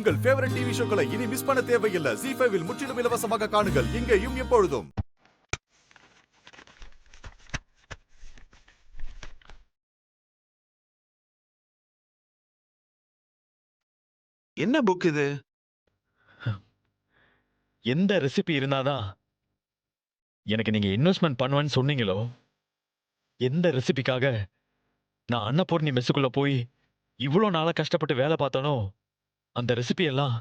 உங்கள் favourite TV ஷோக்களை இனி miss பண்ண தேவையில்லை. ZEE5 இல் முற்றிலும் இலவசமாக காணுங்கள். இங்கேயும் எப்பொழுதும். என்ன புக் இது? எந்த ரெசிபி இருந்தாதான் எனக்கு நீங்க இன்வெஸ்ட்மெண்ட் பண்ணுவேன்னு சொன்னீங்களோ, எந்த ரெசிபிக்காக நான் அன்னபூர்ணி மெஸ்ஸுக்குள்ள போய் இவ்வளோ நாளா கஷ்டப்பட்டு வேலை பார்த்தனோ, அந்த ரெசிபி எல்லாம்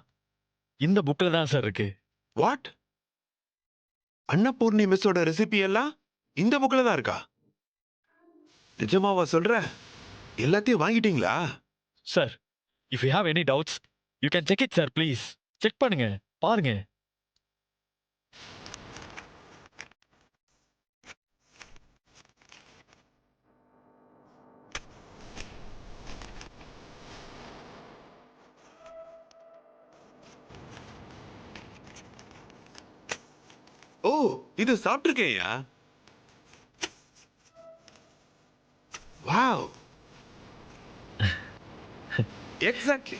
இந்த புக்கில் தான் சார் இருக்கு. வாட்? அன்னபூர்ணி மிஸ்ஸோட ரெசிபி எல்லாம் இந்த புக்ல தான் இருக்கா? நிஜமாவா சொல்ற? எல்லாத்தையும் வாங்கிட்டீங்களா? Sir, if you have any doubts you can check it sir. Please check பண்ணுங்க, பாருங்க. ஓ, இது சாப்பிட்டிருக்கேயா? Wow, exactly.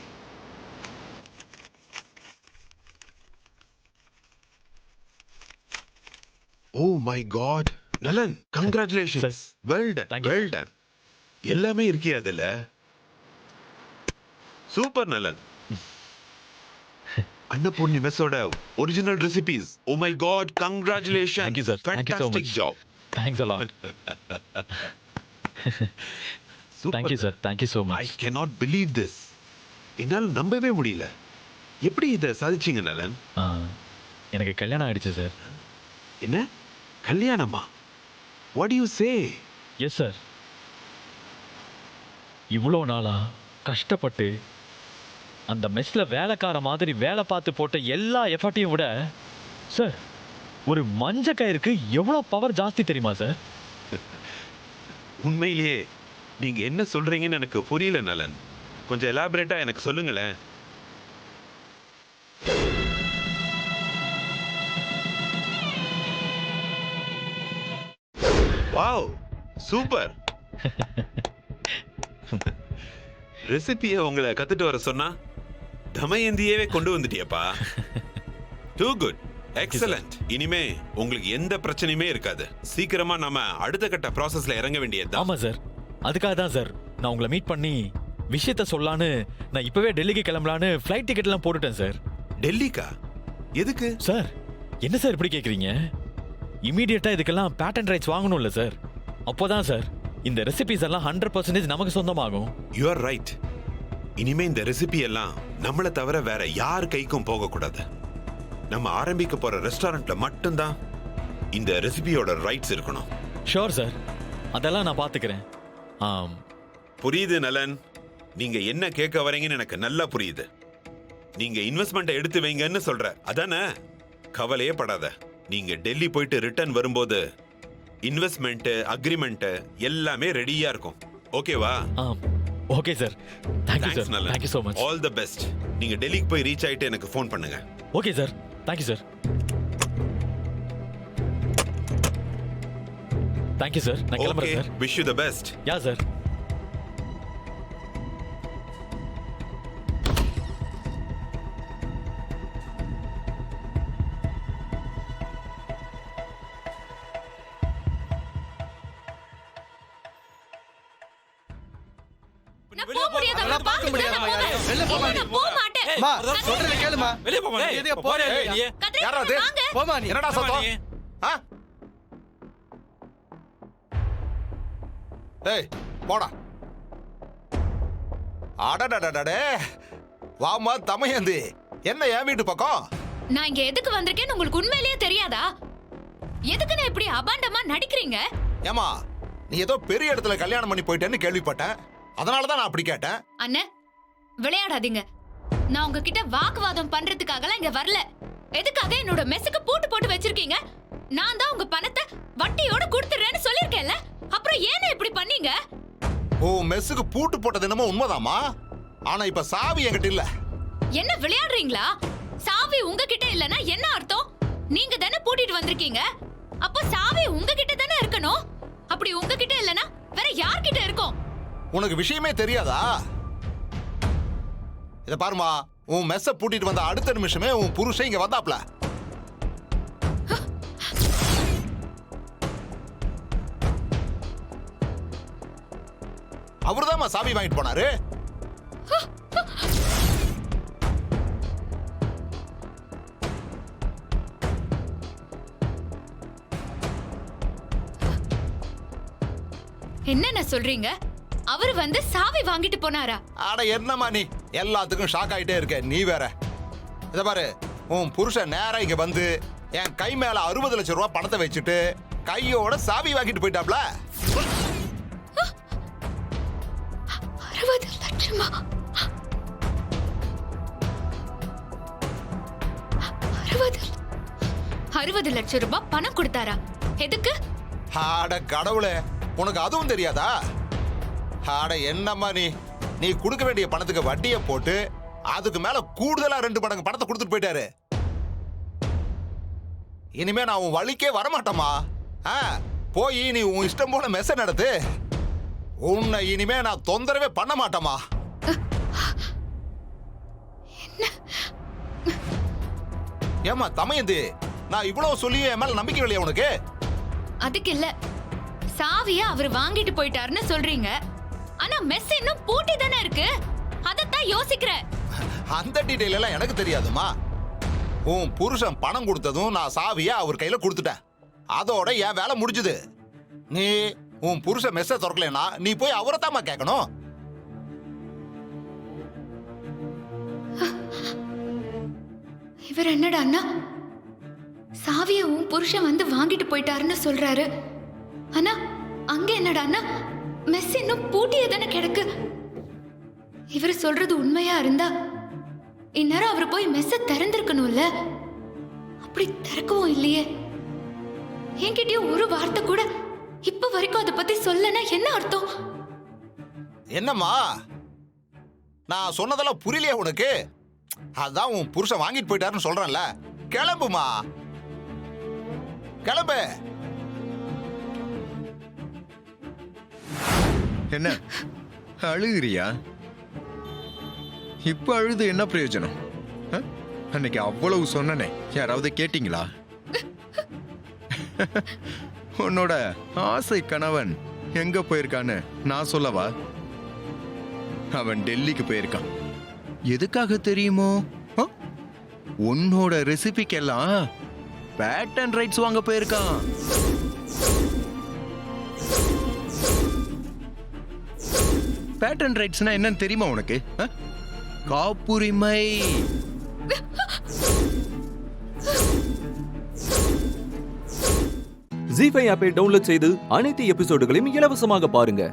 Oh my God, Nalan, congratulations. Well done, Thank you. Well done. எல்லாமே இருக்கியா அதுல? சூப்பர் நலன். அன்னபூர்ணி மெஸ்ஸோட original recipes. Oh my God, congratulations. Thank you, sir. Thank you so Fantastic much. job. Thanks a lot. Thank you sir, thank you so I much. cannot believe this. என்னால் நம்பவே முடியல. எப்படி இதை சாதிச்சீங்க நலன்? எனக்கு கல்யாணம் ஆயிடுச்சு சார். என்ன கல்யாணமா? What do you say? Yes sir. இவ்வளோ நாளா கஷ்டப்பட்டு அந்த மெஸ்ல வேலைக்கார மாதிரி வேலை பார்த்து போட்ட எல்லா எஃபர்ட்டையும் விட சார், ஒரு மஞ்ச கயிறுக்கு எவ்வளோ பவர் ஜாஸ்தி தெரியுமா சார்? உண்மையிலேயே நீங்க என்ன சொல்றீங்கன்னு எனக்கு புரியல நலன். கொஞ்சம் எலாபரேட்டா எனக்கு சொல்லுங்களேன். Wow, super. ரெசிபியை உங்களை கத்துட்டு வர சொன்னா தமயந்தியவே கொண்டு வந்துட்டியப்பா. Two good, excellent. இனிமே உங்களுக்கு எந்த பிரச்சனையுமே இருக்காது. சீக்கிரமா நாம அடுத்த கட்ட ப்ராசஸ்ல இறங்க வேண்டியதுதான். ஆமா சார், அதுக்காக தான் சார் நான் உங்களை மீட் பண்ணி விஷயத்த சொல்லலான்னு நான் இப்பவே டெல்லிக்கு கிளம்பலான்னு ஃப்ளைட் டிக்கெட்லாம் போட்டுட்டேன் சார். டெல்லிக்கா? எதுக்கு? சார், என்ன சார் இப்படி கேட்குறீங்க? இமீடியட்டா இதுக்கெல்லாம் பேட்டன் ரைட்ஸ் வாங்கணும்ல சார். அப்போதான் சார் இந்த ரெசிபிஸ் எல்லாம் 100% நமக்கு சொந்தமாகும். You are right. இனிமே இந்த ரெசிபி எல்லாம் நம்மளை தவிர வேற யார் கைக்கும் போக கூடாது. நம்ம ஆரம்பிக்க போற ரெஸ்டாரண்ட்ல மட்டும்தான் இந்த ரெசிபியோட ரைட்ஸ் இருக்கணும். ஷோர் சார், அதெல்லாம் நான் பார்த்துக்கிறேன். புரியுது நலன், நீங்க என்ன கேட்க வரீங்கன்னு எனக்கு நல்லா புரியுது. நீங்க இன்வெஸ்ட்மெண்ட்டை எடுத்து வைங்கன்னு சொல்ற, அதானே? கவலையே படாத. நீங்க டெல்லி போயிட்டு ரிட்டர்ன் வரும்போது இன்வெஸ்ட்மெண்ட் அக்ரிமெண்ட் எல்லாமே ரெடியா இருக்கும். ஓகேவா? Okay sir. Thank you sir, thank you so much. All the best. நீங்க டெல்லிக்கு போய் ரீச் ஆயிட்டு எனக்கு ஃபோன் பண்ணுங்க. Okay sir, thank you sir. Thank you sir, நான் கிளம்புறேன் sir. Wish you the best. Yeah sir. என்னடா சத்தம்? ஏய், போடா. அடடடடடே, வாமா தமயந்தி. என்ன என் வீட்டு பக்கம்? நான் இங்க எதுக்கு வந்திருக்கேன்னு உங்களுக்கு உண்மையிலேயே தெரியாதா? எதுக்கு நான் இப்படி அபாண்டமா நடிக்கிறீங்க? ஏமா, நீ ஏதோ பெரிய இடத்துல கல்யாணம் பண்ணி போயிட்டேன்னு கேள்விப்பட்டேன். அதனாலதான் நான் அப்படி கேட்டேன். அண்ணே, விளையாடாதீங்க. நான் உங்ககிட்ட வாக்குவாதம் பண்றதுக்காகலாம் இங்க வரல. எதுக்காக என்னோட மெஸ்ஸுக்கு பூட்டு போட்டு வச்சிருக்கீங்க? நான் தான் உங்க பணத்தை வட்டியோட கொடுத்துறேன்னு சொல்லிருக்கேன்ல. அப்புறம் ஏன் இப்படி பண்ணீங்க? ஓ, மெஸ்ஸுக்கு பூட்டு போட்டது என்னமோ உண்மைதாமா. ஆனா இப்ப சாவி என்கிட்ட இல்ல. என்ன விளையாடுறீங்களா? சாவி உங்ககிட்ட இல்லனா என்ன அர்த்தம்? நீங்க தானே பூட்டிட்டு வந்திருக்கீங்க. அப்ப சாவி உங்ககிட்ட தானே இருக்கணும். அப்படி உங்ககிட்ட இல்லனா வேற யார்கிட்ட இருக்கும்? உனக்கு விஷயமே தெரியாதா? இத பாருமா, உன் மெஸ்ஸ பூட்டிட்டு வந்த அடுத்த நிமிஷமே உன் புருஷன் இங்க வந்தாப்ல. அவர்தாம்மா சாவி வாங்கிட்டு போனாரு. என்னென்ன சொல்றீங்க? அவர் வந்து சாவி வாங்கிட்டு போனாரா? அட என்னம்மா நீ எல்லாத்துக்கும் ஷாக் ஆயிட்டே இருக்க. நீ வேற. இத பாரு, உன் புருஷன் நேரா இங்க வந்து என் கை மேல 60 லட்சம் ரூபாய் பணத்தை வச்சுட்டு கையோட சாவி வாங்கிட்டு போயிட்டாப்ல. 60 லட்சமா? 60 லட்சம் ரூபாய் பணம் கொடுத்தாரா? எதுக்கு? ஆட கடவுளே, உனக்கு அதுவும் தெரியாதா? ஆட என்னம்மா நீ கொடுக்க வேண்டிய பணத்துக்கு வட்டியை போட்டு அதுக்கு மேல கூடுதலா 2 மடங்கு பணத்தை கொடுத்துட்டு போயிட்டாரு. இனிமே நான் உன் வழிக்கே வரமாட்டேமா. போய் நீ உன் இஷ்டம் போல மெச நடத்து. உன்னை இனிமே நான் தொந்தரவே பண்ண மாட்டேமா. ஏமா தமையந்தி, நான் இவ்வளவு சொல்லியும் என் மேல நம்பிக்கை இல்லையா உனக்கு? அதுக்கு இல்ல, சாவிய அவர் வாங்கிட்டு போயிட்டாருன்னு சொல்றீங்க. ஆனா மெஸ் இன்னும் பூட்டி தானே இருக்கு. அதத்தான் யோசிக்கிறேன். அந்த டீடைல் எல்லாம் எனக்கு தெரியாதுமா. உன் புருஷன் பணம் கொடுத்ததும் நான் சாவிய அவர் கையில கொடுத்துட்டேன். அதோட என் வேலை முடிஞ்சுது. நீ உன் புருஷன் மெஸ்ஸ திறக்கலனா நீ போய் அவரை தாமா கேட்கணும். இவர் என்னடா அண்ணா, சாவிய உன் புருஷன் வந்து வாங்கிட்டு போயிட்டாருன்னு சொல்றாரு. ஆனா அங்க என்னடா அண்ணா, மெஸ் இன்னும் பூட்டியே தானே கிடக்கு. இவர் சொல்றது உண்மையா இருந்தா இந்நேரம் அவர் போய் மெஸ்ஸ திறந்திருக்கணும்ல. அப்படி திறக்கவும் இல்லையே. என்கிட்டயும் ஒரு வார்த்தை கூட இப்ப வரைக்கும் அதை பத்தி சொல்லனா என்ன அர்த்தம்? என்னம்மா, நான் சொன்னதெல்லாம் புரியலையா உனக்கு? அதான் உன் புருஷன் வாங்கிட்டு போயிட்டாருன்னு சொல்றேன்ல. கிளம்புமா, கிளம்பு. என்ன அழுகிறியா? இப்ப அழுது என்ன பிரயோஜனம்? அன்னைக்கு அவ்வளவு சொன்னனே, யாராவது கேட்டீங்களா? உன்னோட ஆசை கணவன் எங்க போயிருக்கான்னு நான் சொல்லவா? அவன் டெல்லிக்கு போயிருக்கான். எதுக்காக தெரியுமோ? உன்னோட ரெசிபிக்கெல்லாம் பேட்டன் ரைட்ஸ் வாங்க போயிருக்கான். பேட்டன் ரைட்ஸ்னா என்னன்னு தெரியுமா உனக்கு? காப்புரிமை. ஜீ5 ஆப்பை டவுன்லோட் செய்து அனைத்து எபிசோடுகளையும் இலவசமாக பாருங்க.